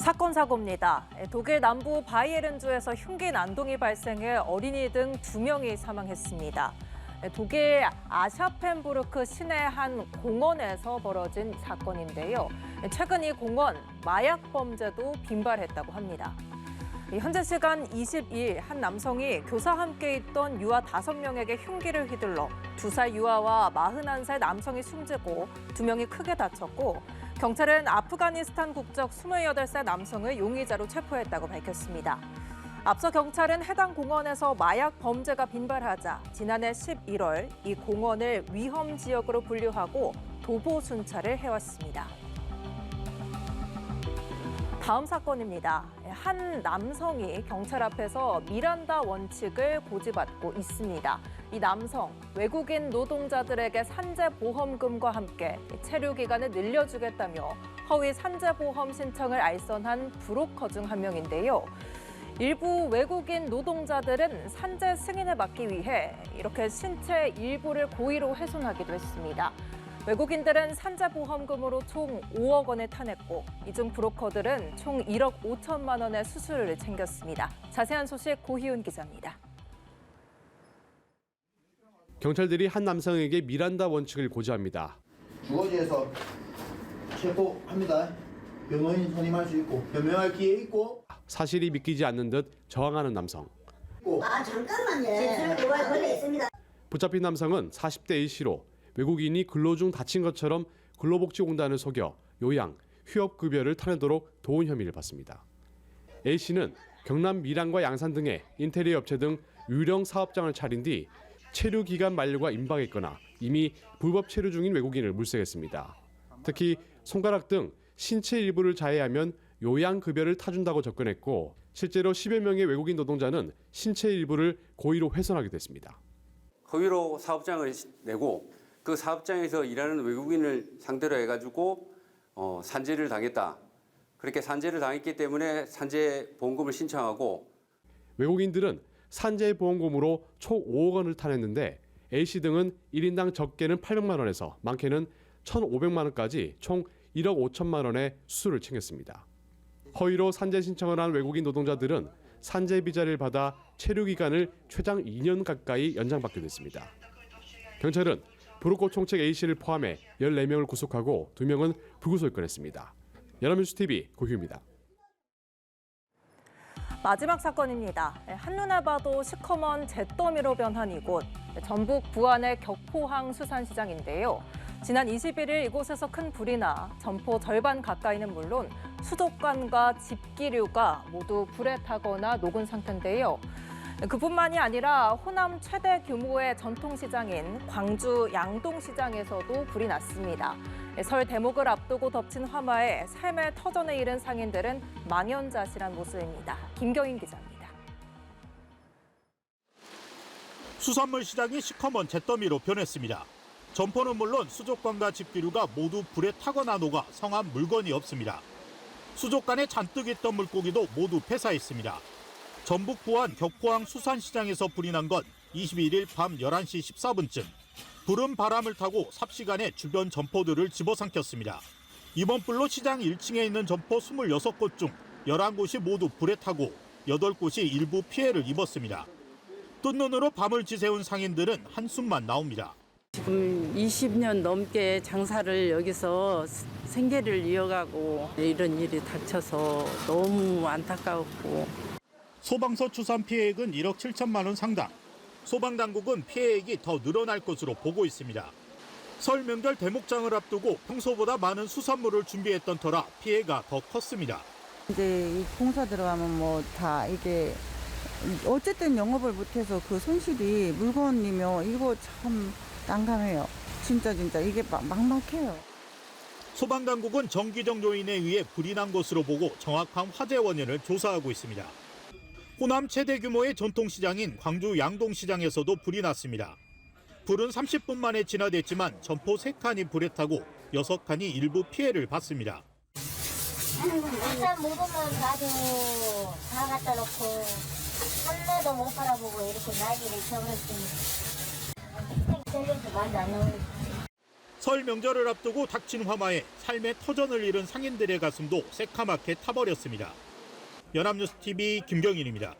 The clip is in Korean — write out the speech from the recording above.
사건 사고입니다. 독일 남부 바이에른주에서 흉기 난동이 발생해 어린이 등 2명이 사망했습니다. 독일 아샤펜부르크 시내 한 공원에서 벌어진 사건인데요. 최근 이 공원 마약 범죄도 빈발했다고 합니다. 현재 시간 22일 한 남성이 교사 함께 있던 유아 5명에게 흉기를 휘둘러 2살 유아와 41살 남성이 숨지고 2명이 크게 다쳤고 경찰은 아프가니스탄 국적 28살 남성을 용의자로 체포했다고 밝혔습니다. 앞서 경찰은 해당 공원에서 마약 범죄가 빈발하자 지난해 11월 이 공원을 위험 지역으로 분류하고 도보 순찰을 해왔습니다. 다음 사건입니다. 한 남성이 경찰 앞에서 미란다 원칙을 고지받고 있습니다. 이 남성, 외국인 노동자들에게 산재보험금과 함께 체류 기간을 늘려주겠다며 허위 산재보험 신청을 알선한 브로커 중 한 명인데요. 일부 외국인 노동자들은 산재 승인을 받기 위해 이렇게 신체 일부를 고의로 훼손하기도 했습니다. 외국인들은 산재보험금으로 총 5억 원을 타냈고 이 중 브로커들은 총 1억 5천만 원의 수수료를 챙겼습니다. 자세한 소식 고희훈 기자입니다. 경찰들이 한 남성에게 미란다 원칙을 고지합니다. 주거지에서 체포합니다. 변호인 선임할 수 있고 변명할 기회 있고 사실이 믿기지 않는 듯 저항하는 남성. 잠깐만요. 제출 고발 권리 있습니다. 붙잡힌 남성은 40대 A씨로 외국인이 근로 중 다친 것처럼 근로복지공단을 속여 요양, 휴업급여를 타내도록 도운 혐의를 받습니다. A씨는 경남 밀양과 양산 등의 인테리어 업체 등 유령 사업장을 차린 뒤 체류 기간 만료가 임박했거나 이미 불법 체류 중인 외국인을 물색했습니다. 특히 손가락 등 신체 일부를 자해하면 요양급여를 타준다고 접근했고 실제로 10여 명의 외국인 노동자는 신체 일부를 고의로 훼손하게 됐습니다. 허위로 사업장을 내고 그 사업장에서 일하는 외국인을 상대로 해가지고 산재를 당했다. 그렇게 산재를 당했기 때문에 산재보험금을 신청하고 외국인들은 산재보험금으로 총 5억 원을 타냈는데 A씨 등은 1인당 적게는 800만 원에서 많게는 1,500만 원까지 총 1억 5천만 원의 수수료를 챙겼습니다. 허위로 산재 신청을 한 외국인 노동자들은 산재 비자를 받아 체류 기간을 최장 2년 가까이 연장받게 됐습니다. 경찰은 브로커 총책 A씨를 포함해 14명을 구속하고 2명은 불구속 입건했습니다. 연합뉴스TV 고휴입니다. 마지막 사건입니다. 한눈에 봐도 시커먼 잿더미로 변한 이곳, 전북 부안의 격포항 수산시장인데요. 지난 21일 이곳에서 큰 불이 나 점포 절반 가까이는 물론 수족관과 집기류가 모두 불에 타거나 녹은 상태인데요. 그뿐만이 아니라 호남 최대 규모의 전통시장인 광주 양동시장에서도 불이 났습니다. 설 대목을 앞두고 덮친 화마에 삶의 터전에 이른 상인들은 망연자실한 모습입니다. 김경인 기자입니다. 수산물 시장이 시커먼 잿더미로 변했습니다. 점포는 물론 수족관과 집기류가 모두 불에 타거나 녹아 성한 물건이 없습니다. 수족관에 잔뜩 있던 물고기도 모두 폐사했습니다. 전북 부안 격포항 수산시장에서 불이 난 건 21일 밤 11시 14분쯤. 불은 바람을 타고 삽시간에 주변 점포들을 집어삼켰습니다. 이번 불로 시장 1층에 있는 점포 26곳 중 11곳이 모두 불에 타고 8곳이 일부 피해를 입었습니다. 뜬 눈으로 밤을 지새운 상인들은 한숨만 나옵니다. 지금 20년 넘게 장사를 여기서 생계를 이어가고 이런 일이 닥쳐서 너무 안타까웠고. 소방서 추산 피해액은 1억 7천만 원 상당. 소방당국은 피해액이 더 늘어날 것으로 보고 있습니다. 설 명절 대목장을 앞두고 평소보다 많은 수산물을 준비했던 터라 피해가 더 컸습니다. 이제 이 공사 들어가면 뭐 다 이게 어쨌든 영업을 못해서 그 손실이 물건이면 이거 참 난감해요. 진짜 이게 막막해요. 소방당국은 정기적 요인에 의해 불이 난 것으로 보고 정확한 화재 원인을 조사하고 있습니다. 호남 최대 규모의 전통시장인 광주 양동시장에서도 불이 났습니다. 불은 30분 만에 진화됐지만 점포 3칸이 불에 타고 6칸이 일부 피해를 봤습니다. 일단 모든 건 나도 다 갖다 놓고 한매도 못 바라보고 이렇게 날개를 쳐버렸으니 생각도 말도 안 나오고. 설 명절을 앞두고 닥친 화마에 삶의 터전을 잃은 상인들의 가슴도 새카맣게 타버렸습니다. 연합뉴스TV 김경인입니다.